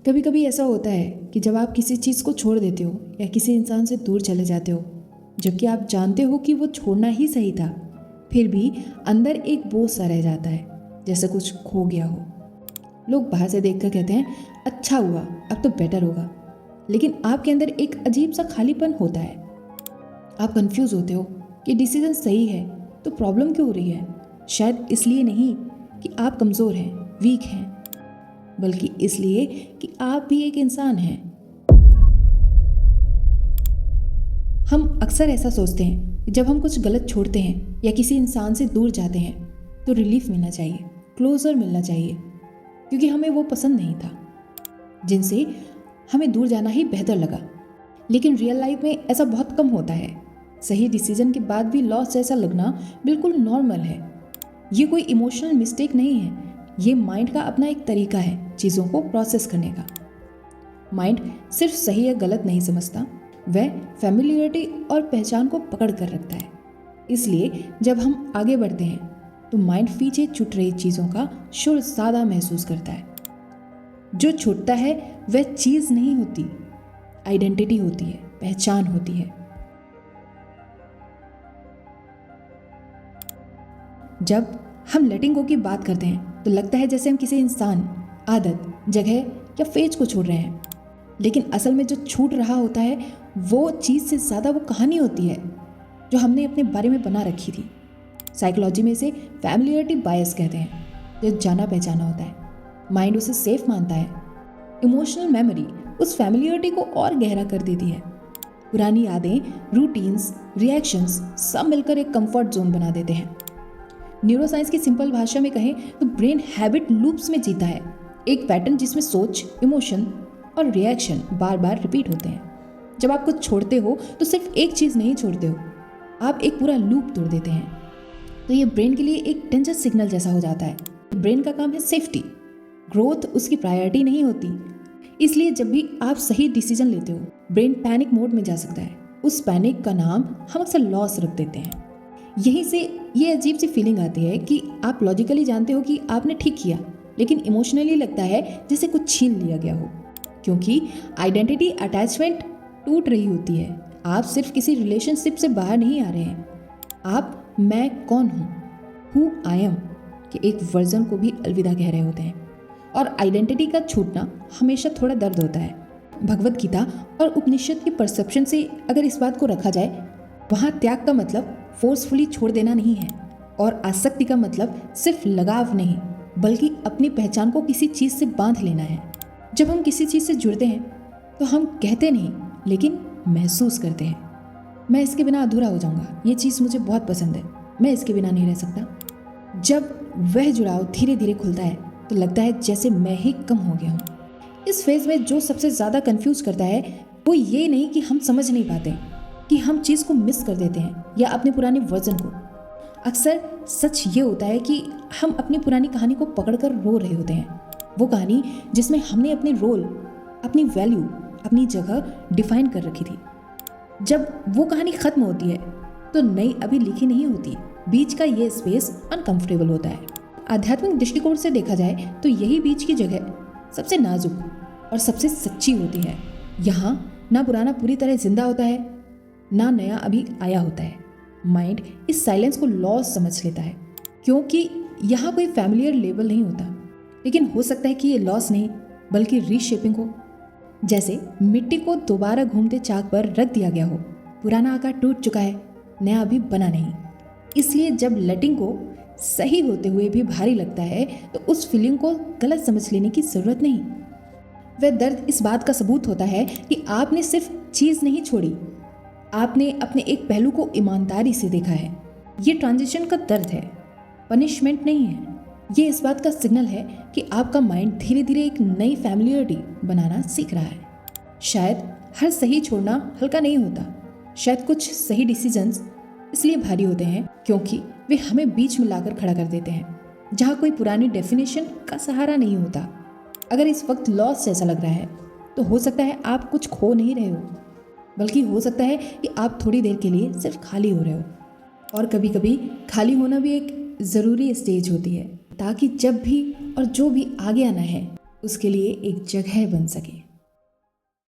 कभी कभी ऐसा होता है कि जब आप किसी चीज़ को छोड़ देते हो या किसी इंसान से दूर चले जाते हो, जबकि आप जानते हो कि वो छोड़ना ही सही था, फिर भी अंदर एक बोझ सा रह जाता है, जैसे कुछ खो गया हो। लोग बाहर से देखकर कहते हैं अच्छा हुआ, अब तो बेटर होगा, लेकिन आपके अंदर एक अजीब सा खालीपन होता है। आप कंफ्यूज होते हो कि डिसीजन सही है तो प्रॉब्लम क्यों हो रही है। शायद इसलिए नहीं कि आप कमज़ोर हैं, वीक हैं, बल्कि इसलिए कि आप भी एक इंसान हैं। हम अक्सर ऐसा सोचते हैं कि जब हम कुछ गलत छोड़ते हैं या किसी इंसान से दूर जाते हैं तो रिलीफ मिलना चाहिए, क्लोजर मिलना चाहिए, क्योंकि हमें वो पसंद नहीं था, जिनसे हमें दूर जाना ही बेहतर लगा। लेकिन रियल लाइफ में ऐसा बहुत कम होता है। सही डिसीजन के बाद भी लॉस जैसा लगना बिल्कुल नॉर्मल है। ये कोई इमोशनल मिस्टेक नहीं है, ये माइंड का अपना एक तरीका है चीज़ों को प्रोसेस करने का। माइंड सिर्फ सही या गलत नहीं समझता, वह फैमिलियरिटी और पहचान को पकड़ कर रखता है। इसलिए जब हम आगे बढ़ते हैं तो माइंड पीछे छूट रही चीज़ों का शोर ज़्यादा महसूस करता है। जो छूटता है वह चीज़ नहीं होती, आइडेंटिटी होती है, पहचान होती है। जब हम लेटिंग गो की बात करते हैं तो लगता है जैसे हम किसी इंसान, आदत, जगह या फेज को छोड़ रहे हैं, लेकिन असल में जो छूट रहा होता है वो चीज़ से ज़्यादा वो कहानी होती है जो हमने अपने बारे में बना रखी थी। साइकोलॉजी में इसे फैमिलियरिटी बायस कहते हैं, जो जाना पहचाना होता है। माइंड उसे सेफ मानता है। इमोशनल मेमोरी उस फैमिलियरिटी को और गहरा कर देती है। पुरानी यादें, रूटीन्स, रिएक्शंस सब मिलकर एक कंफर्ट जोन बना देते हैं। न्यूरोसाइंस की सिंपल भाषा में कहें तो ब्रेन हैबिट लूप्स में जीता है, एक पैटर्न जिसमें सोच, इमोशन और रिएक्शन बार बार रिपीट होते हैं। जब आप कुछ छोड़ते हो तो सिर्फ एक चीज़ नहीं छोड़ते हो, आप एक पूरा लूप तोड़ देते हैं। तो ये ब्रेन के लिए एक डेंजर सिग्नल जैसा हो जाता है। ब्रेन का काम है सेफ्टी, ग्रोथ उसकी प्रायोरिटी नहीं होती। इसलिए जब भी आप सही डिसीजन लेते हो, ब्रेन पैनिक मोड में जा सकता है। उस पैनिक का नाम हम अक्सर लॉस रख देते हैं। यहीं से ये अजीब सी फीलिंग आती है कि आप लॉजिकली जानते हो कि आपने ठीक किया, लेकिन इमोशनली लगता है जैसे कुछ छीन लिया गया हो, क्योंकि आइडेंटिटी अटैचमेंट टूट रही होती है। आप सिर्फ किसी रिलेशनशिप से बाहर नहीं आ रहे हैं, आप मैं कौन हूँ, हु आई एम के एक वर्जन को भी अलविदा कह रहे होते हैं। और आइडेंटिटी का छूटना हमेशा थोड़ा दर्द होता है। भगवत गीता और उपनिषद की परसेप्शन से अगर इस बात को रखा जाए, वहाँ त्याग का मतलब फोर्सफुली छोड़ देना नहीं है, और आसक्ति का मतलब सिर्फ लगाव नहीं, बल्कि अपनी पहचान को किसी चीज़ से बांध लेना है। जब हम किसी चीज़ से जुड़ते हैं तो हम कहते नहीं, लेकिन महसूस करते हैं, मैं इसके बिना अधूरा हो जाऊंगा, ये चीज़ मुझे बहुत पसंद है, मैं इसके बिना नहीं रह सकता। जब वह जुड़ाव धीरे धीरे खुलता है तो लगता है जैसे मैं ही कम हो गया हूँ। इस फेज में जो सबसे ज़्यादा कंफ्यूज करता है वो ये नहीं कि हम समझ नहीं पाते कि हम चीज़ को मिस कर देते हैं या अपने पुराने वर्जन को। अक्सर सच ये होता है कि हम अपनी पुरानी कहानी को पकड़कर रो रहे होते हैं, वो कहानी जिसमें हमने अपने रोल, अपनी वैल्यू, अपनी जगह डिफाइन कर रखी थी। जब वो कहानी खत्म होती है तो नई अभी लिखी नहीं होती। बीच का ये स्पेस अनकंफर्टेबल होता है। आध्यात्मिक दृष्टिकोण से देखा जाए तो यही बीच की जगह सबसे नाजुक और सबसे सच्ची होती है। यहाँ ना पुराना पूरी तरह जिंदा होता है, ना नया अभी आया होता है। माइंड इस साइलेंस को लॉस समझ लेता है, क्योंकि यहाँ कोई फैमिलियर लेबल नहीं होता। लेकिन हो सकता है कि ये लॉस नहीं बल्कि रीशेपिंग हो। जैसे मिट्टी को दोबारा घूमते चाक पर रख दिया गया हो, पुराना आकार टूट चुका है, नया अभी बना नहीं। इसलिए जब लेटिंग को सही होते हुए भी भारी लगता है तो उस फीलिंग को गलत समझ लेने की ज़रूरत नहीं। वह दर्द इस बात का सबूत होता है कि आपने सिर्फ चीज़ नहीं छोड़ी, आपने अपने एक पहलू को ईमानदारी से देखा है। ये ट्रांजिशन का दर्द है, पनिशमेंट नहीं है। ये इस बात का सिग्नल है कि आपका माइंड धीरे धीरे एक नई फैमिलियरिटी बनाना सीख रहा है। शायद हर सही छोड़ना हल्का नहीं होता, शायद कुछ सही डिसीजंस इसलिए भारी होते हैं क्योंकि वे हमें बीच में लाकर खड़ा कर देते हैं, जहाँ कोई पुरानी डेफिनेशन का सहारा नहीं होता। अगर इस वक्त लॉस जैसा लग रहा है तो हो सकता है आप कुछ खो नहीं रहे हो, बल्कि हो सकता है कि आप थोड़ी देर के लिए सिर्फ खाली हो रहे हो। और कभी कभी खाली होना भी एक ज़रूरी स्टेज होती है, ताकि जब भी और जो भी आगे आना है उसके लिए एक जगह बन सके।